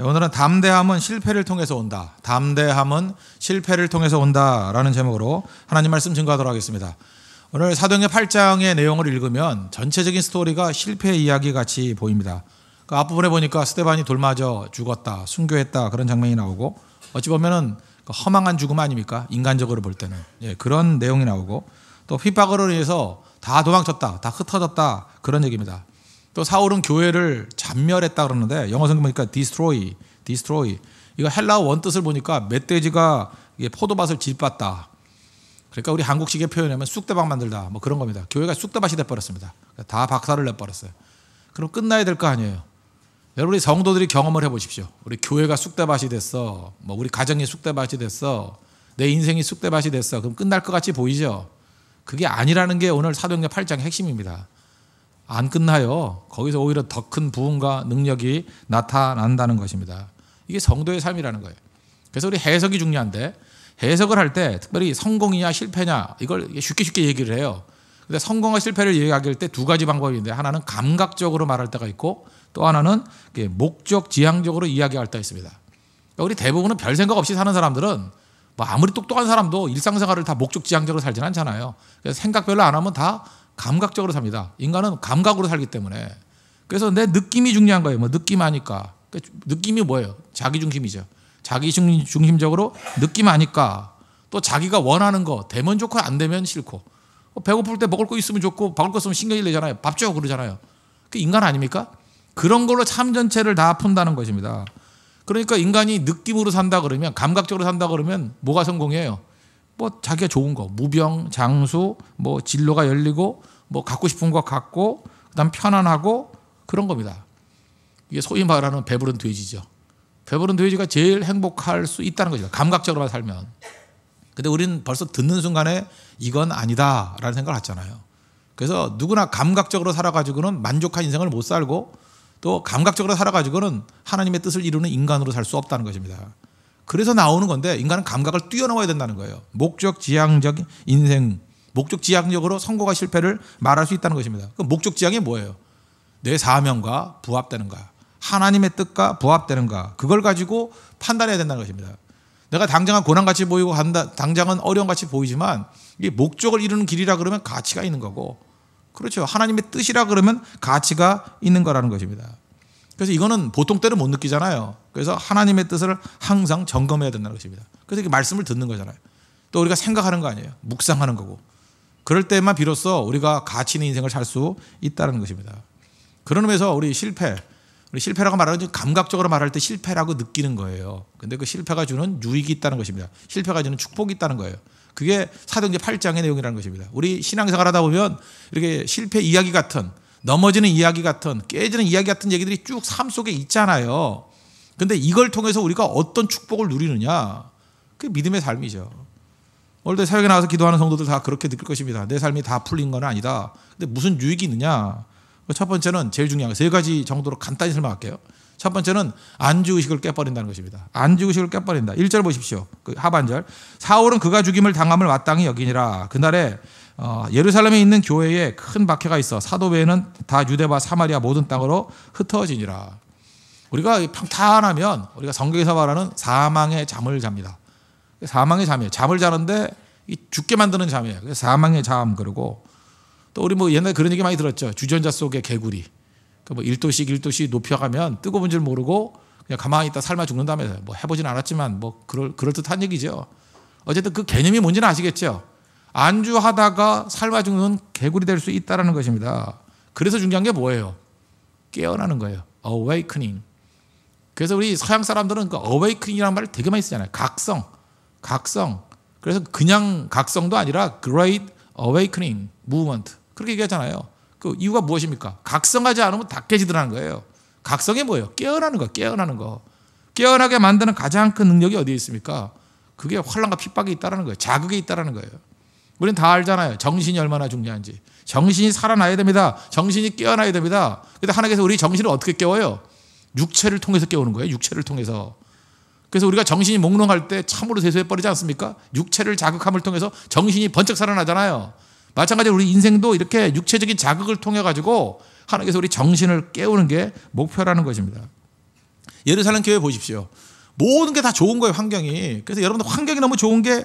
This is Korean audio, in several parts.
오늘은 담대함은 실패를 통해서 온다. 담대함은 실패를 통해서 온다라는 제목으로 하나님 말씀 증거하도록 하겠습니다. 오늘 사도행전 8장의 내용을 읽으면 전체적인 스토리가 실패 이야기 같이 보입니다. 그 앞부분에 보니까 스데반이 돌 맞아 죽었다, 순교했다 그런 장면이 나오고 어찌 보면은 허망한 죽음 아닙니까? 인간적으로 볼 때는 그런 내용이 나오고 또 핍박으로 인해서 다 도망쳤다, 다 흩어졌다 그런 얘기입니다. 또 사울은 교회를 잔멸했다 그러는데 영어 성경 보니까 destroy. 이거 헬라어 원뜻을 보니까 멧돼지가 포도밭을 짓밟았다. 그러니까 우리 한국식의 표현하면 쑥대밭 만들다 뭐 그런 겁니다. 교회가 쑥대밭이 돼버렸습니다. 다 박살을 내버렸어요. 그럼 끝나야 될 거 아니에요. 여러분이 성도들이 경험을 해보십시오. 우리 교회가 쑥대밭이 됐어. 뭐 우리 가정이 쑥대밭이 됐어. 내 인생이 쑥대밭이 됐어. 그럼 끝날 것 같이 보이죠. 그게 아니라는 게 오늘 사도행전 8장의 핵심입니다. 안 끝나요. 거기서 오히려 더 큰 부흥과 능력이 나타난다는 것입니다. 이게 성도의 삶이라는 거예요. 그래서 우리 해석이 중요한데 해석을 할 때 특별히 성공이냐 실패냐 이걸 쉽게 얘기를 해요. 근데 성공과 실패를 이야기할 때 두 가지 방법인데 하나는 감각적으로 말할 때가 있고 또 하나는 목적 지향적으로 이야기할 때가 있습니다. 우리 대부분은 별 생각 없이 사는 사람들은 뭐 아무리 똑똑한 사람도 일상생활을 다 목적 지향적으로 살지는 않잖아요. 그래서 생각 별로 안 하면 다 감각적으로 삽니다. 인간은 감각으로 살기 때문에. 그래서 내 느낌이 중요한 거예요. 뭐 느낌 아니까. 느낌이 뭐예요? 자기 중심이죠. 자기 중심적으로 느낌 아니까. 또 자기가 원하는 거 되면 좋고 안 되면 싫고. 배고플 때 먹을 거 있으면 좋고 먹을 거 있으면 신경이 내잖아요. 밥 줘 그러잖아요. 그 인간 아닙니까? 그런 걸로 삶 전체를 다 푼다는 것입니다. 그러니까 인간이 느낌으로 산다 그러면 감각적으로 산다 그러면 뭐가 성공이에요? 뭐 자기가 좋은 거, 무병, 장수, 뭐 진로가 열리고 뭐 갖고 싶은 거 갖고 그다음 편안하고 그런 겁니다. 이게 소위 말하는 배부른 돼지죠. 배부른 돼지가 제일 행복할 수 있다는 거죠. 감각적으로만 살면. 근데 우리는 벌써 듣는 순간에 이건 아니다라는 생각을 하잖아요. 그래서 누구나 감각적으로 살아가지고는 만족한 인생을 못 살고 또 감각적으로 살아가지고는 하나님의 뜻을 이루는 인간으로 살 수 없다는 것입니다. 그래서 나오는 건데 인간은 감각을 뛰어넘어야 된다는 거예요. 목적 지향적 인생, 목적 지향적으로 성공과 실패를 말할 수 있다는 것입니다. 그럼 목적 지향이 뭐예요? 내 사명과 부합되는가? 하나님의 뜻과 부합되는가? 그걸 가지고 판단해야 된다는 것입니다. 내가 당장은 고난같이 보이고 당장은 어려움같이 보이지만 이게 목적을 이루는 길이라 그러면 가치가 있는 거고 그렇죠. 하나님의 뜻이라 그러면 가치가 있는 거라는 것입니다. 그래서 이거는 보통 때는 못 느끼잖아요. 그래서 하나님의 뜻을 항상 점검해야 된다는 것입니다. 그래서 이렇게 말씀을 듣는 거잖아요. 또 우리가 생각하는 거 아니에요. 묵상하는 거고. 그럴 때만 비로소 우리가 가치 있는 인생을 살 수 있다는 것입니다. 그런 의미에서 우리 실패라고 말하는 감각적으로 말할 때 실패라고 느끼는 거예요. 근데 그 실패가 주는 유익이 있다는 것입니다. 실패가 주는 축복이 있다는 거예요. 그게 사도행전 8장의 내용이라는 것입니다. 우리 신앙생활 하다 보면 이렇게 실패 이야기 같은 넘어지는 이야기 같은 깨지는 이야기 같은 얘기들이 쭉 삶 속에 있잖아요. 근데 이걸 통해서 우리가 어떤 축복을 누리느냐 그게 믿음의 삶이죠. 오늘도 새벽에 나와서 기도하는 성도들 다 그렇게 느낄 것입니다. 내 삶이 다 풀린 건 아니다. 근데 무슨 유익이 있느냐. 첫 번째는 제일 중요한 거 세 가지 정도로 간단히 설명할게요. 첫 번째는 안주의식을 깨버린다는 것입니다. 안주의식을 깨버린다. 1절 보십시오. 그 하반절. 사울은 그가 죽임을 당함을 마땅히 여기니라. 그날에 예루살렘에 있는 교회에 큰 박해가 있어 사도 외에는 다 유대와 사마리아 모든 땅으로 흩어지니라. 우리가 평탄하면 우리가 성경에서 말하는 사망의 잠을 잡니다. 사망의 잠이에요. 잠을 자는데 죽게 만드는 잠이에요. 그래서 사망의 잠 그러고 또 우리 뭐 옛날에 그런 얘기 많이 들었죠. 주전자 속의 개구리. 뭐 1도씩 높여가면 뜨거운 줄 모르고 그냥 가만히 있다 삶아 죽는다면서 뭐 해보진 않았지만 뭐 그럴 듯한 얘기죠. 어쨌든 그 개념이 뭔지는 아시겠죠. 안주하다가 삶아 죽는 개구리 될 수 있다는 것입니다. 그래서 중요한 게 뭐예요? 깨어나는 거예요. awakening. 그래서 우리 서양 사람들은 그 awakening이라는 말을 되게 많이 쓰잖아요. 각성. 그래서 그냥 각성도 아니라 great awakening movement. 그렇게 얘기하잖아요. 그 이유가 무엇입니까? 각성하지 않으면 다 깨지더라는 거예요. 각성이 뭐예요? 깨어나는 거. 깨어나게 만드는 가장 큰 능력이 어디에 있습니까? 그게 환난과 핍박이 있다는 거예요. 자극이 있다는 거예요. 우리는 다 알잖아요. 정신이 얼마나 중요한지. 정신이 살아나야 됩니다. 정신이 깨어나야 됩니다. 그런데 하나님께서 우리 정신을 어떻게 깨워요? 육체를 통해서 깨우는 거예요. 육체를 통해서. 그래서 우리가 정신이 몽롱할 때 참으로 세수해버리지 않습니까? 육체를 자극함을 통해서 정신이 번쩍 살아나잖아요. 마찬가지로 우리 인생도 이렇게 육체적인 자극을 통해 가지고 하나님께서 우리 정신을 깨우는 게 목표라는 것입니다. 예루살렘 교회 보십시오. 모든 게 다 좋은 거예요, 환경이. 그래서 여러분들 환경이 너무 좋은 게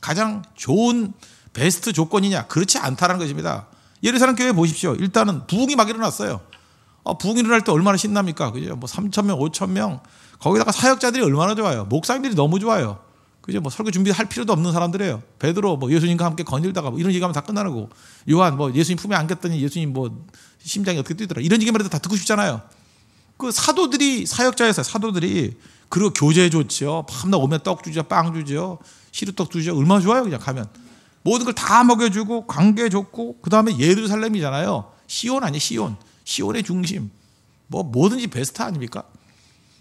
가장 좋은 베스트 조건이냐? 그렇지 않다는 것입니다. 예루살렘 교회 보십시오. 일단은 부흥이 막 일어났어요. 부흥이 일어날 때 얼마나 신납니까? 그죠? 뭐 3,000명, 5,000명. 거기다가 사역자들이 얼마나 좋아요. 목사님들이 너무 좋아요. 그죠? 뭐 설교 준비할 필요도 없는 사람들이에요. 베드로 뭐 예수님과 함께 거닐다가 뭐 이런 얘기하면 다 끝나는 거고. 요한 뭐 예수님 품에 안겼더니 예수님 뭐 심장이 어떻게 뛰더라. 이런 얘기만 해도 다 듣고 싶잖아요. 그 사도들이 사역자였어요. 사도들이. 그리고 교제 좋지요. 밤낮 오면 떡 주죠. 빵 주죠. 시루떡 주죠. 얼마나 좋아요. 그냥 가면. 모든 걸 다 먹여주고 관계 좋고 그다음에 예루살렘이잖아요. 시온 아니에요. 시온. 시온의 중심. 뭐 뭐든지 베스트 아닙니까?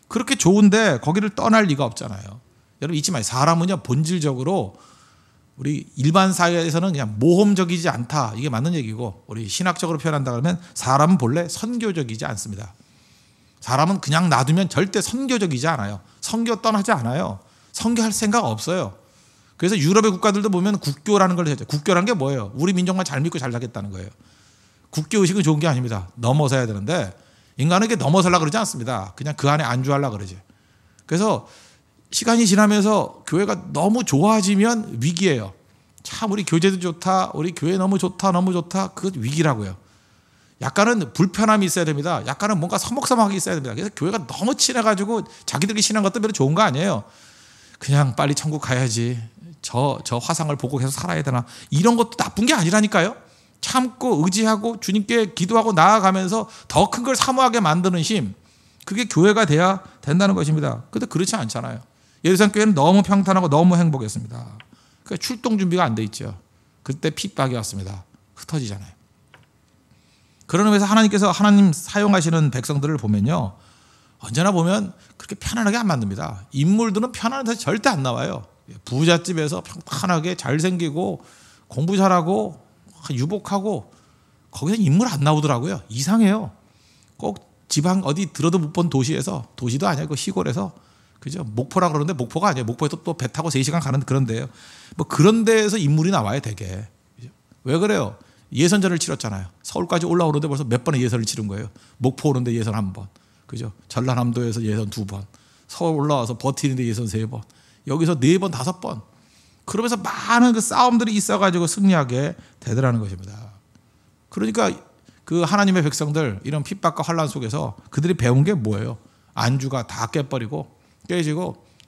그렇게 좋은데 거기를 떠날 리가 없잖아요. 여러분 잊지 마세요. 사람은요 본질적으로 우리 일반 사회에서는 그냥 모험적이지 않다. 이게 맞는 얘기고 우리 신학적으로 표현한다 그러면 사람은 본래 선교적이지 않습니다. 사람은 그냥 놔두면 절대 선교적이지 않아요. 선교 떠나지 않아요. 선교할 생각 없어요. 그래서 유럽의 국가들도 보면 국교라는 걸 하죠. 국교라는 게 뭐예요? 우리 민족만 잘 믿고 잘 살겠다는 거예요. 국교 의식은 좋은 게 아닙니다. 넘어서야 되는데 인간은 이게 넘어서려고 그러지 않습니다. 그냥 그 안에 안주하려고 그러지. 그래서 시간이 지나면서 교회가 너무 좋아지면 위기예요. 참 우리 교제도 좋다. 우리 교회 너무 좋다. 너무 좋다. 그것 위기라고요. 약간은 불편함이 있어야 됩니다. 약간은 뭔가 서먹서먹하게 있어야 됩니다. 그래서 교회가 너무 친해가지고 자기들이 신한 것도 별로 좋은 거 아니에요. 그냥 빨리 천국 가야지. 저 화상을 보고 계속 살아야 되나. 이런 것도 나쁜 게 아니라니까요. 참고 의지하고 주님께 기도하고 나아가면서 더 큰 걸 사모하게 만드는 힘. 그게 교회가 돼야 된다는 것입니다. 그런데 그렇지 않잖아요. 예루살렘 교회는 너무 평탄하고 너무 행복했습니다. 그러니까 출동 준비가 안 돼 있죠. 그때 핍박이 왔습니다. 흩어지잖아요. 그런 의미에서 하나님께서 하나님 사용하시는 백성들을 보면요. 언제나 보면 그렇게 편안하게 안 만듭니다. 인물들은 편안한 데서 절대 안 나와요. 부잣집에서 평탄하게 잘생기고 공부 잘하고 유복하고 거기서 인물 안 나오더라고요. 이상해요. 꼭 지방 어디 들어도 못 본 도시에서 도시도 아니고 시골에서 그죠? 목포라 그러는데 목포가 아니에요. 목포에서 또 배 타고 3시간 가는 그런 데예요. 뭐 그런 데에서 인물이 나와요, 되게. 왜 그래요? 예선전을 치렀잖아요. 서울까지 올라오는데 벌써 몇 번의 예선을 치른 거예요. 목포 오는데 예선 1번. 그죠? 전라남도에서 예선 2번. 서울 올라와서 버티는데 예선 3번. 여기서 4번, 5번. 그러면서 많은 그 싸움들이 있어가지고 승리하게 되더라는 것입니다. 그러니까 그 하나님의 백성들 이런 핍박과 환란 속에서 그들이 배운 게 뭐예요? 안주가 다 깨지고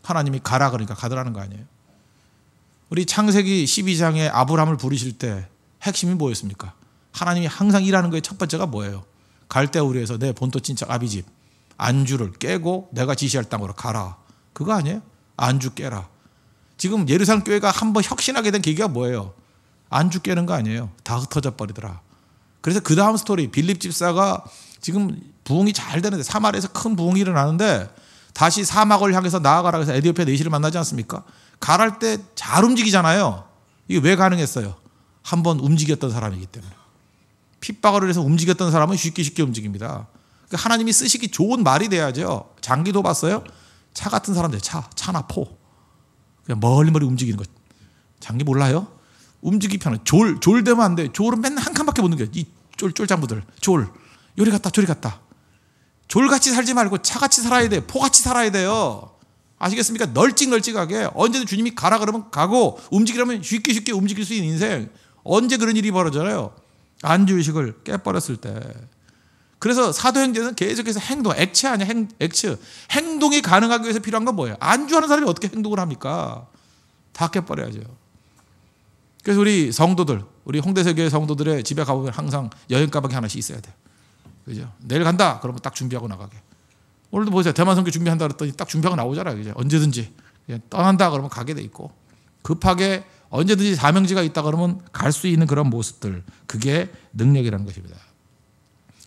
하나님이 가라 그러니까 가더라는 거 아니에요. 우리 창세기 12장에 아브라함을 부르실 때 핵심이 뭐였습니까? 하나님이 항상 일하는 거의 첫 번째가 뭐예요? 갈대우리에서 내 본토 친척 아비집 안주를 깨고 내가 지시할 땅으로 가라. 그거 아니에요? 안주 깨라. 지금 예루살렘 교회가 한번 혁신하게 된 계기가 뭐예요? 안주 깨는 거 아니에요? 다 흩어져 버리더라. 그래서 그 다음 스토리 빌립 집사가 지금 부흥이 잘 되는데 사마리아에서 큰 부흥이 일어나는데 다시 사막을 향해서 나아가라 해서 에디오피아 내시를 만나지 않습니까? 가랄 때 잘 움직이잖아요. 이게 왜 가능했어요? 한번 움직였던 사람이기 때문에. 핍박을 해서 움직였던 사람은 쉽게 움직입니다. 그러니까 하나님이 쓰시기 좋은 말이 돼야죠. 장기도 봤어요? 차 같은 사람들, 차나 포. 그냥 멀리 움직이는 것. 장기 몰라요? 움직이기 편해. 졸 되면 안 돼. 졸은 맨날 한 칸밖에 못 넘겨요. 이 쫄장부들. 요리 갔다 저리 갔다. 졸같이 살지 말고 차같이 살아야 돼. 포같이 살아야 돼요. 아시겠습니까? 널찍널찍하게 언제든 주님이 가라 그러면 가고 움직이려면 쉽게 움직일 수 있는 인생. 언제 그런 일이 벌어져요? 안주의식을 깨버렸을 때. 그래서 사도행전은 계속해서 행동, 액체 아니야, 액체. 행동이 가능하기 위해서 필요한 건 뭐예요? 안주하는 사람이 어떻게 행동을 합니까? 다 깨버려야죠. 그래서 우리 성도들, 우리 홍대세교회 성도들의 집에 가보면 항상 여행 가방이 하나씩 있어야 돼요. 그죠? 내일 간다 그러면 딱 준비하고 나가게. 오늘도 보세요. 대만 선교 준비한다 그랬더니 딱 준비하고 나오잖아요. 그죠? 언제든지 그냥 떠난다 그러면 가게 돼 있고 급하게 언제든지 사명지가 있다 그러면 갈 수 있는 그런 모습들. 그게 능력이라는 것입니다.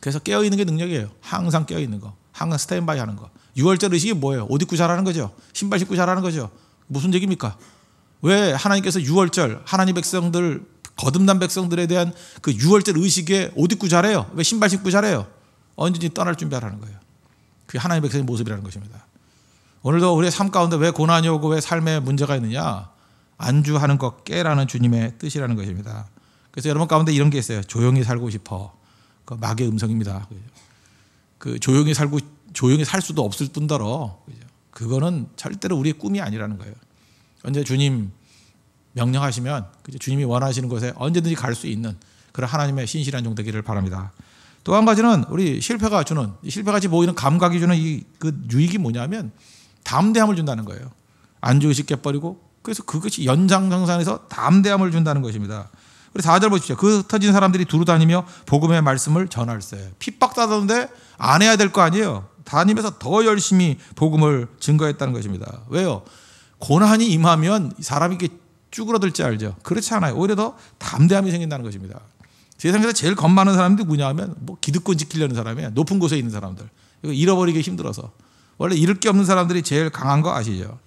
그래서 깨어있는 게 능력이에요. 항상 깨어있는 거. 항상 스탠바이 하는 거. 6월절 의식이 뭐예요? 옷 입고 자라는 거죠. 신발 신고 자라는 거죠. 무슨 얘기입니까? 왜 하나님께서 6월절 하나님 백성들 거듭난 백성들에 대한 그 6월절 의식에 옷 입고 자래요? 왜 신발 신고 자래요? 언제든지 떠날 준비하라는 거예요. 그게 하나님 백성의 모습이라는 것입니다. 오늘도 우리의 삶 가운데 왜 고난이 오고 왜 삶에 문제가 있느냐? 안주하는 것 깨라는 주님의 뜻이라는 것입니다. 그래서 여러분 가운데 이런 게 있어요. 조용히 살고 싶어. 그 마귀의 음성입니다. 그 조용히 살고 조용히 살 수도 없을 뿐더러 그거는 절대로 우리의 꿈이 아니라는 거예요. 언제 주님 명령하시면 주님이 원하시는 곳에 언제든지 갈 수 있는 그런 하나님의 신실한 종 되기를 바랍니다. 또 한 가지는 우리 실패같이 보이는 감각이 주는 그 유익이 뭐냐면 담대함을 준다는 거예요. 안주의식 깨버리고 그래서 그것이 연장성산에서 담대함을 준다는 것입니다. 우리 4절 보십시오. 그 흩어진 사람들이 두루 다니며 복음의 말씀을 전할세. 핍박받았는데 안 해야 될 거 아니에요. 다니면서 더 열심히 복음을 증거했다는 것입니다. 왜요? 고난이 임하면 사람이 이렇게 쭈그러들지 알죠. 그렇지 않아요. 오히려 더 담대함이 생긴다는 것입니다. 세상에서 제일 겁 많은 사람들이 뭐냐면 뭐 기득권 지키려는 사람이에요. 높은 곳에 있는 사람들. 이거 잃어버리기 힘들어서. 원래 잃을 게 없는 사람들이 제일 강한 거 아시죠?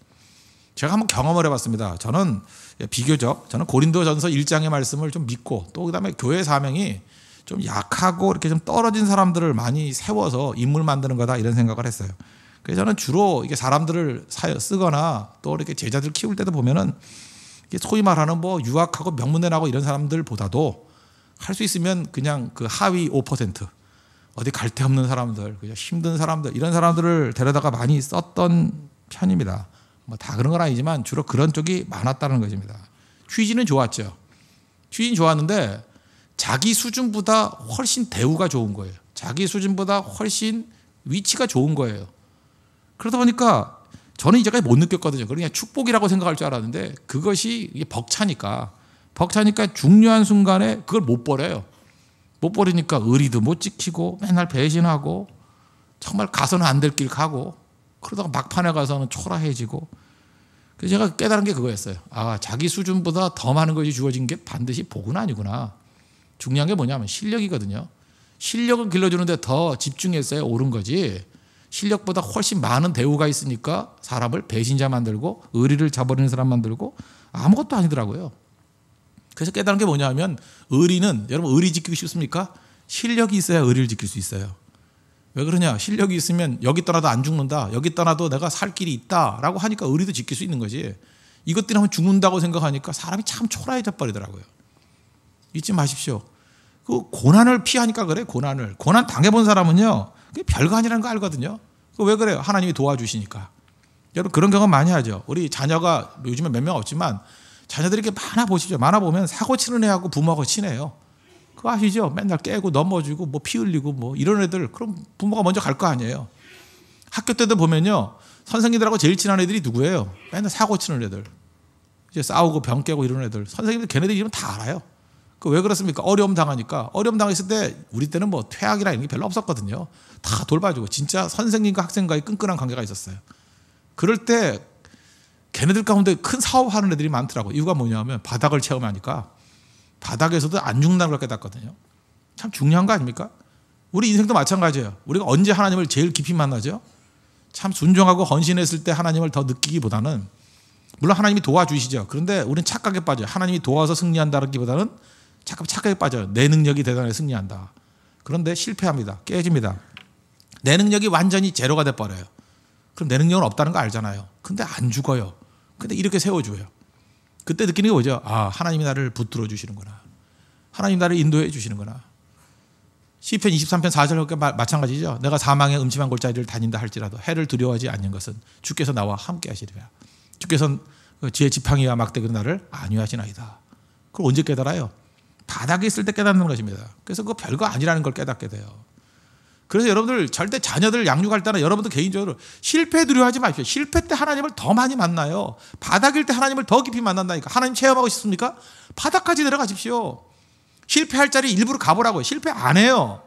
제가 한번 경험을 해봤습니다. 저는 고린도전서 1장의 말씀을 좀 믿고 또 그다음에 교회 사명이 좀 약하고 이렇게 좀 떨어진 사람들을 많이 세워서 인물 만드는 거다 이런 생각을 했어요. 그래서 저는 주로 이게 사람들을 쓰거나 또 이렇게 제자들 키울 때도 보면은 소위 말하는 뭐 유학하고 명문대 나고 이런 사람들보다도 할 수 있으면 그냥 그 하위 5% 어디 갈 데 없는 사람들, 그냥 힘든 사람들 이런 사람들을 데려다가 많이 썼던 편입니다. 뭐 다 그런 건 아니지만 주로 그런 쪽이 많았다는 것입니다. 취지는 좋았죠. 취지는 좋았는데 자기 수준보다 훨씬 대우가 좋은 거예요. 자기 수준보다 훨씬 위치가 좋은 거예요. 그러다 보니까 저는 이제까지 못 느꼈거든요. 그냥 축복이라고 생각할 줄 알았는데 그것이 벅차니까 중요한 순간에 그걸 못 버려요. 못 버리니까 의리도 못 지키고 맨날 배신하고 정말 가서는 안 될 길 가고 그러다가 막판에 가서는 초라해지고 그래서 제가 깨달은 게 그거였어요. 아, 자기 수준보다 더 많은 것이 주어진 게 반드시 복은 아니구나. 중요한 게 뭐냐면 실력이거든요. 실력을 길러주는데 더 집중했어야 옳은 거지. 실력보다 훨씬 많은 대우가 있으니까 사람을 배신자 만들고 의리를 저버리는 사람 만들고 아무것도 아니더라고요. 그래서 깨달은 게 뭐냐면 의리는 여러분 의리 지키고 싶습니까? 실력이 있어야 의리를 지킬 수 있어요. 왜 그러냐? 실력이 있으면 여기 떠나도 안 죽는다. 여기 떠나도 내가 살 길이 있다라고 하니까 의리도 지킬 수 있는 거지. 이것 때문에 하면 죽는다고 생각하니까 사람이 참 초라해져 버리더라고요. 잊지 마십시오. 그 고난을 피하니까 그래. 고난 당해본 사람은요. 그게 별거 아니라는 거 알거든요. 왜 그래요? 하나님이 도와주시니까. 여러분 그런 경험 많이 하죠. 우리 자녀가 요즘에 몇 명 없지만 자녀들이 이렇게 많아 보시죠. 많아 보면 사고 치는 애하고 부모하고 친해요. 그거 아시죠? 맨날 깨고 넘어지고 뭐 피 흘리고 뭐 이런 애들 그럼 부모가 먼저 갈 거 아니에요. 학교 때도 보면요. 선생님들하고 제일 친한 애들이 누구예요? 맨날 사고 치는 애들. 이제 싸우고 병 깨고 이런 애들. 선생님들 걔네들 이름 다 알아요. 그 왜 그렇습니까? 어려움 당하니까. 어려움 당했을 때 우리 때는 뭐 퇴학이라 이런 게 별로 없었거든요. 다 돌봐주고 진짜 선생님과 학생과의 끈끈한 관계가 있었어요. 그럴 때 걔네들 가운데 큰 사업하는 애들이 많더라고요. 이유가 뭐냐면 바닥을 체험하니까 바닥에서도 안 죽는다는 걸 깨닫거든요. 참 중요한 거 아닙니까? 우리 인생도 마찬가지예요. 우리가 언제 하나님을 제일 깊이 만나죠? 참 순종하고 헌신했을 때 하나님을 더 느끼기보다는 물론 하나님이 도와주시죠. 그런데 우리는 착각에 빠져요. 하나님이 도와서 승리한다기보다는 착각에 빠져요. 내 능력이 대단해 승리한다. 그런데 실패합니다. 깨집니다. 내 능력이 완전히 제로가 돼버려요. 그럼 내 능력은 없다는 거 알잖아요. 근데 안 죽어요. 근데 이렇게 세워줘요. 그때 느끼는 게 뭐죠? 아, 하나님이 나를 붙들어 주시는구나. 하나님 나를 인도해 주시는구나. 시편 23편 4절 마찬가지죠. 내가 사망의 음침한 골짜기를 다닌다 할지라도 해를 두려워하지 않는 것은 주께서 나와 함께 하시리라. 주께서 지혜 지팡이와 막대기로 나를 안위하시나이다. 그걸 언제 깨달아요? 바닥에 있을 때 깨닫는 것입니다. 그래서 그거 별거 아니라는 걸 깨닫게 돼요. 그래서 여러분들 절대 자녀들 양육할 때나 여러분들 개인적으로 실패 두려워하지 마십시오. 실패 때 하나님을 더 많이 만나요. 바닥일 때 하나님을 더 깊이 만난다니까. 하나님 체험하고 싶습니까? 바닥까지 내려가십시오. 실패할 자리 일부러 가보라고요. 실패 안 해요.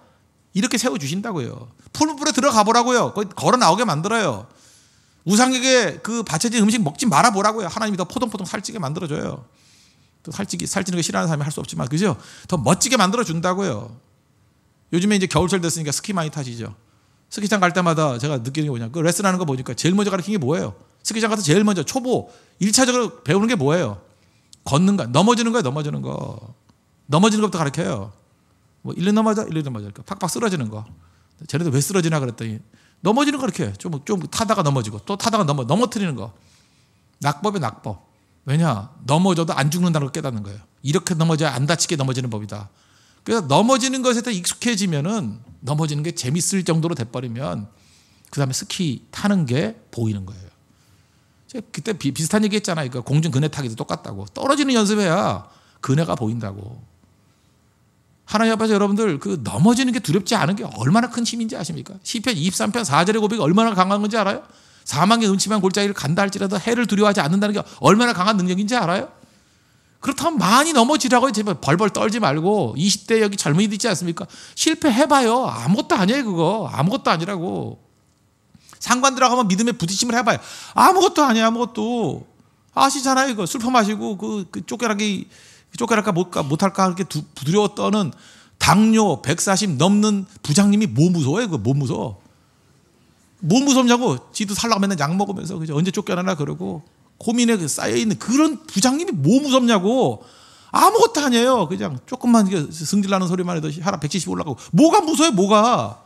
이렇게 세워주신다고요. 푸른 불에 들어가 보라고요. 거기 걸어 나오게 만들어요. 우상에게 그 바쳐진 음식 먹지 말아보라고요. 하나님이 더 포동포동 살찌게 만들어줘요. 또 살찌는 거 싫어하는 사람이 할 수 없지만 그죠? 더 멋지게 만들어준다고요. 요즘에 이제 겨울철 됐으니까 스키 많이 타시죠. 스키장 갈 때마다 제가 느끼는 게 뭐냐. 그 레슨하는 거 보니까 제일 먼저 가르치는 게 뭐예요? 스키장 가서 제일 먼저 초보 1차적으로 배우는 게 뭐예요? 걷는 거, 넘어지는 거예요. 넘어지는 것부터 가르쳐요. 뭐 일로 넘어져 이렇게 팍팍 쓰러지는 거. 쟤네들 왜 쓰러지나 그랬더니 넘어지는 거 이렇게 좀 타다가 넘어지고 또 타다가 넘어뜨리는 거. 낙법이에요, 낙법. 왜냐? 넘어져도 안 죽는다는 걸 깨닫는 거예요. 이렇게 넘어져야 안 다치게 넘어지는 법이다. 그래서 넘어지는 것에 더 익숙해지면은 넘어지는 게 재밌을 정도로 돼버리면 그 다음에 스키 타는 게 보이는 거예요. 제가 그때 비슷한 얘기 했잖아요. 그러니까 공중 그네 타기도 똑같다고. 떨어지는 연습해야 그네가 보인다고. 하나님 앞에서 여러분들 그 넘어지는 게 두렵지 않은 게 얼마나 큰 힘인지 아십니까? 시편 23편 4절의 고백이 얼마나 강한 건지 알아요? 사망의 음침한 골짜기를 간다 할지라도 해를 두려워하지 않는다는 게 얼마나 강한 능력인지 알아요? 그렇다면 많이 넘어지라고요. 제발 벌벌 떨지 말고 20대 여기 젊은이들 있지 않습니까? 실패해봐요. 아무것도 아니에요. 그거 아무것도 아니라고. 상관 들어가면 믿음의 부딪힘을 해봐요. 아무것도 아니에요. 아무것도. 아시잖아요. 이거 술 퍼마시고 그 쫓겨날까 못할까 그렇게 두려워 떠는 당뇨 140 넘는 부장님이 뭐 무서워요? 그거 뭐 무서워? 뭐 무섭냐고. 지도 살라고 맨날 약 먹으면서 그죠? 언제 쫓겨나나 그러고 고민에 쌓여있는 그런 부장님이 뭐 무섭냐고. 아무것도 아니에요. 그냥 조금만 승질나는 소리만 해도 혈압 170 올라가고. 뭐가 무서워요? 뭐가.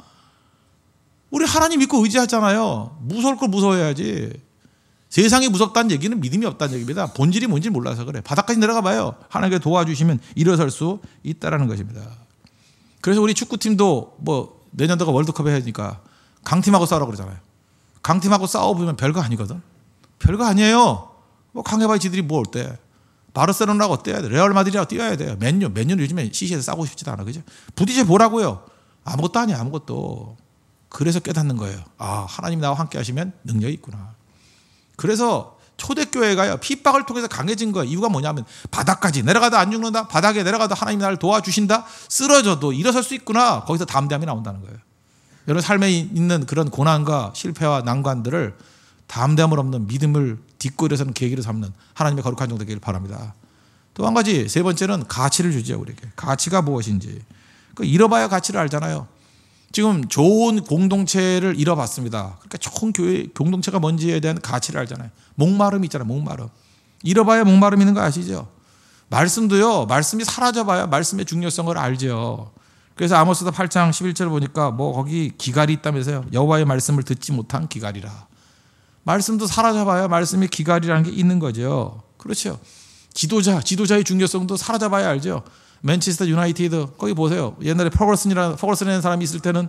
우리 하나님 믿고 의지하잖아요. 무서울 걸 무서워해야지. 세상이 무섭다는 얘기는 믿음이 없다는 얘기입니다. 본질이 뭔지 몰라서 그래. 바닥까지 내려가 봐요. 하나님께 도와주시면 일어설 수 있다는 것입니다. 그래서 우리 축구팀도 뭐 내년도가 월드컵 해야 하니까 강팀하고 싸우라고 그러잖아요. 강팀하고 싸워보면 별거 아니거든. 별거 아니에요. 뭐 강해봐야 지들이 뭐 어때. 바르셀로나가 뛰어야 돼. 레알 마드리드가 뛰어야 돼요. 맨유는 요즘에 CC에서 싸우고 싶지도 않아. 그죠? 부딪혀 보라고요. 아무것도 아니야. 아무것도. 그래서 깨닫는 거예요. 아, 하나님 나와 함께 하시면 능력이 있구나. 그래서 초대교회가요, 핍박을 통해서 강해진 거예요. 이유가 뭐냐면 바닥까지 내려가도 안 죽는다. 바닥에 내려가도 하나님 나를 도와주신다. 쓰러져도 일어설 수 있구나. 거기서 담대함이 나온다는 거예요. 여러분 삶에 있는 그런 고난과 실패와 난관들을 담대함을 없는 믿음을 딛고 일어서는 계기로 삼는 하나님의 거룩한 정도 되기를 바랍니다. 또 한 가지, 세 번째는 가치를 주죠. 우리에게. 가치가 무엇인지. 잃어봐야 가치를 알잖아요. 지금 좋은 공동체를 잃어봤습니다. 그러니까 좋은 교회 공동체가 뭔지에 대한 가치를 알잖아요. 목마름이 있잖아요. 목마름. 잃어봐야 목마름 있는 거 아시죠? 말씀도요. 말씀이 사라져봐야 말씀의 중요성을 알죠. 그래서 아모스서 8장 11절 보니까 뭐 거기 기갈이 있다면서요. 여호와의 말씀을 듣지 못한 기갈이라. 말씀도 사라져봐야 말씀의 기갈이라는 게 있는 거죠. 그렇죠. 지도자의 중요성도 사라져봐야 알죠. 맨체스터 유나이티드 거기 보세요. 옛날에 퍼거슨이라는 사람이 있을 때는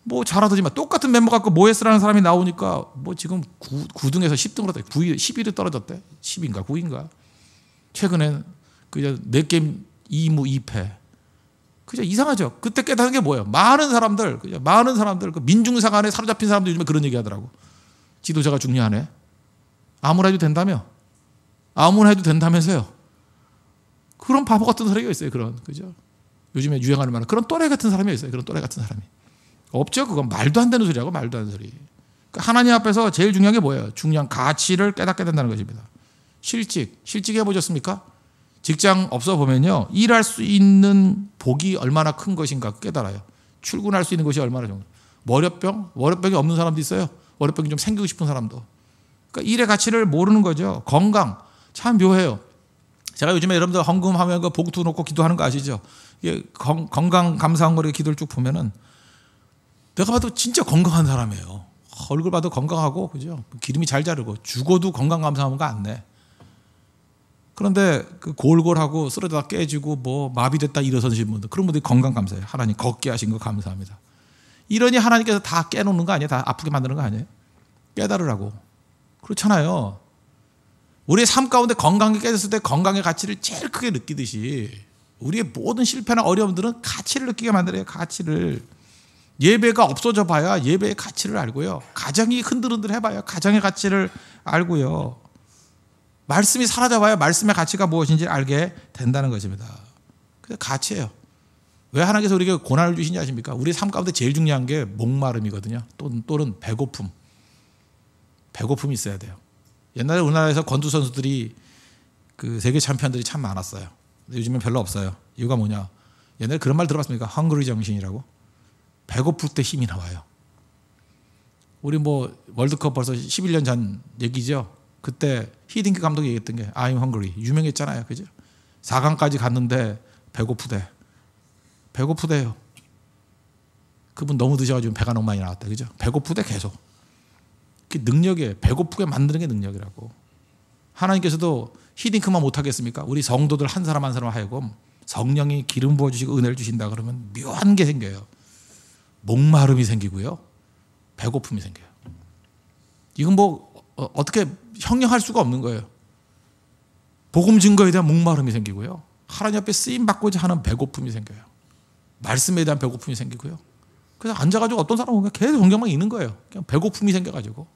뭐 잘하더니만 똑같은 멤버 갖고 모에스라는 사람이 나오니까 뭐 지금 9등에서 10등으로 11위 떨어졌대. 10인가 9인가. 최근에 그냥 4게임 2무 2패. 그죠? 이상하죠. 그때 깨닫는 게 뭐예요? 많은 사람들 그 민중상 안에 사로잡힌 사람들 요즘에 그런 얘기 하더라고. 지도자가 중요하네. 아무나 해도 된다며. 아무나 해도 된다면서요. 그런 바보 같은 사람이 있어요. 그죠? 요즘에 유행하는 말 그런 또래 같은 사람이 있어요. 그런 또래 같은 사람이. 없죠. 그건 말도 안 되는 소리라고. 말도 안 되는 소리. 그러니까 하나님 앞에서 제일 중요한 게 뭐예요? 중요한 가치를 깨닫게 된다는 것입니다. 실직 해보셨습니까? 직장 없어 보면요. 일할 수 있는 복이 얼마나 큰 것인가 깨달아요. 출근할 수 있는 것이 얼마나 정도. 월요병이 없는 사람도 있어요. 월요병이 좀 생기고 싶은 사람도. 그러니까 일의 가치를 모르는 거죠. 건강. 참 묘해요. 제가 요즘에 여러분들 헌금하면 그 봉투 놓고 기도하는 거 아시죠? 이게 건강 감사한 거를 기도를 쭉 보면은 내가 봐도 진짜 건강한 사람이에요. 얼굴 봐도 건강하고, 그죠? 기름이 잘 자르고, 죽어도 건강 감사하는 거 안 내. 그런데 그 골골하고 쓰러져다 깨지고 뭐 마비됐다 일어서신 분들, 그런 분들이 건강 감사해요. 하나님 걷게 하신 거 감사합니다. 이러니 하나님께서 다 깨놓는 거 아니에요? 다 아프게 만드는 거 아니에요? 깨달으라고. 그렇잖아요. 우리의 삶 가운데 건강이 깨졌을 때 건강의 가치를 제일 크게 느끼듯이 우리의 모든 실패나 어려움들은 가치를 느끼게 만들어요. 가치를. 예배가 없어져 봐야 예배의 가치를 알고요. 가정이 흔들흔들 해봐야 가정의 가치를 알고요. 말씀이 사라져 봐야 말씀의 가치가 무엇인지 알게 된다는 것입니다. 그게 가치예요. 왜 하나님께서 우리에게 고난을 주시는지 아십니까? 우리 삶 가운데 제일 중요한 게 목마름이거든요. 또는 배고픔. 배고픔이 있어야 돼요. 옛날에 우리나라에서 권투 선수들이 그 세계 챔피언들이 참 많았어요. 근데 요즘엔 별로 없어요. 이유가 뭐냐? 옛날에 그런 말 들어봤습니까? 헝그리 정신이라고. 배고플 때 힘이 나와요. 우리 뭐 월드컵 벌써 11년 전 얘기죠. 그때 히딩크 감독이 얘기했던 게 I'm hungry. 유명했잖아요. 그죠? 4강까지 갔는데 배고프대요. 그분 너무 드셔가지고 배가 너무 많이 나왔다. 그죠? 배고프대 계속. 능력이에요. 배고프게 만드는 게 능력이라고. 하나님께서도 히딩크만 못하겠습니까? 우리 성도들 한 사람 한 사람 하여금 성령이 기름 부어주시고 은혜를 주신다 그러면 묘한 게 생겨요. 목마름이 생기고요. 배고픔이 생겨요. 이건 어떻게 형용할 수가 없는 거예요. 복음 증거에 대한 목마름이 생기고요. 하나님 앞에 쓰임 받고자 하는 배고픔이 생겨요. 말씀에 대한 배고픔이 생기고요. 그래서 앉아가지고 어떤 사람은 계속 성경만 읽는 거예요. 그냥 배고픔이 생겨가지고.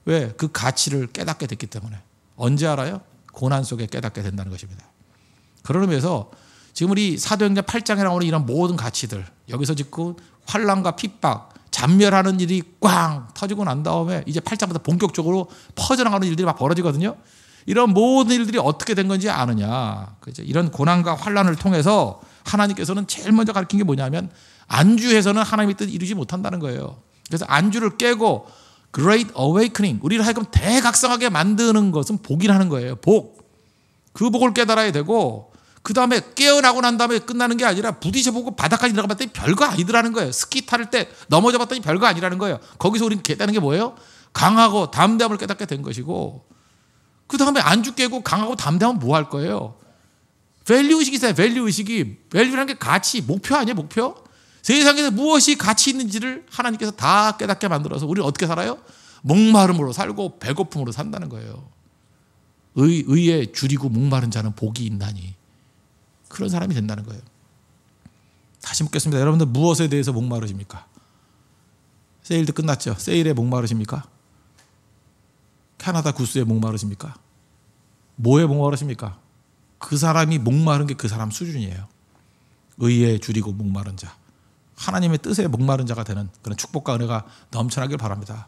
왜? 그 가치를 깨닫게 됐기 때문에. 언제 알아요? 고난 속에 깨닫게 된다는 것입니다. 그런 의미에서 지금 우리 사도행전 8장에 나오는 이런 모든 가치들, 여기서 지금 환난과 핍박, 잔멸하는 일이 꽝 터지고 난 다음에 이제 8장부터 본격적으로 퍼져나가는 일들이 막 벌어지거든요. 이런 모든 일들이 어떻게 된 건지 아느냐. 그죠? 이런 고난과 환난을 통해서 하나님께서는 제일 먼저 가르친 게 뭐냐면 안주해서는 하나님의 뜻 이루지 못한다는 거예요. 그래서 안주를 깨고 Great Awakening, 우리를 하여금 대각성하게 만드는 것은 복이라는 거예요. 복. 그 복을 깨달아야 되고 그 다음에 깨어나고 난 다음에 끝나는 게 아니라 부딪혀보고 바닥까지 들어가 봤더니 별거 아니더라는 거예요. 스키 탈 때 넘어져 봤더니 별거 아니라는 거예요. 거기서 우리는 깨닫는 게 뭐예요? 강하고 담대함을 깨닫게 된 것이고 그 다음에 안주 깨고 강하고 담대하면 뭐 할 거예요? 밸류 의식이 있어요. 밸류 의식이. 밸류라는 게 가치, 목표 아니에요? 목표? 세상에서 무엇이 가치 있는지를 하나님께서 다 깨닫게 만들어서 우리는 어떻게 살아요? 목마름으로 살고 배고픔으로 산다는 거예요. 의에 줄이고 목마른 자는 복이 있나니. 그런 사람이 된다는 거예요. 다시 묻겠습니다. 여러분들 무엇에 대해서 목마르십니까? 세일도 끝났죠. 세일에 목마르십니까? 캐나다 구스에 목마르십니까? 뭐에 목마르십니까? 그 사람이 목마른 게 그 사람 수준이에요. 의에 줄이고 목마른 자, 하나님의 뜻에 목마른 자가 되는 그런 축복과 은혜가 넘쳐나길 바랍니다.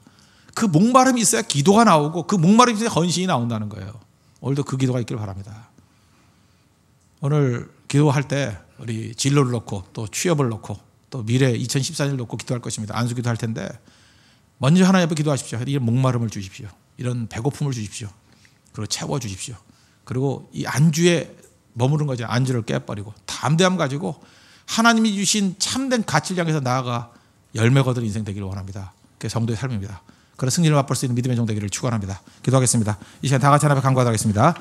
그 목마름이 있어야 기도가 나오고 그 목마름이 있어야 헌신이 나온다는 거예요. 오늘도 그 기도가 있길 바랍니다. 오늘 기도할 때 우리 진로를 놓고 또 취업을 놓고 또 미래 2014년을 놓고 기도할 것입니다. 안수 기도할 텐데 먼저 하나님 앞에 기도하십시오. 이런 목마름을 주십시오. 이런 배고픔을 주십시오. 그리고 채워주십시오. 그리고 이 안주에 머무른 거죠. 안주를 깨버리고 담대함 가지고 하나님이 주신 참된 가치를 향해서 나아가 열매 거둔 인생 되기를 원합니다. 그게 성도의 삶입니다. 그런 승리를 맛볼 수 있는 믿음의 종 되기를 축원합니다. 기도하겠습니다. 이 시간 다 같이 하나님 앞에 간구하겠습니다.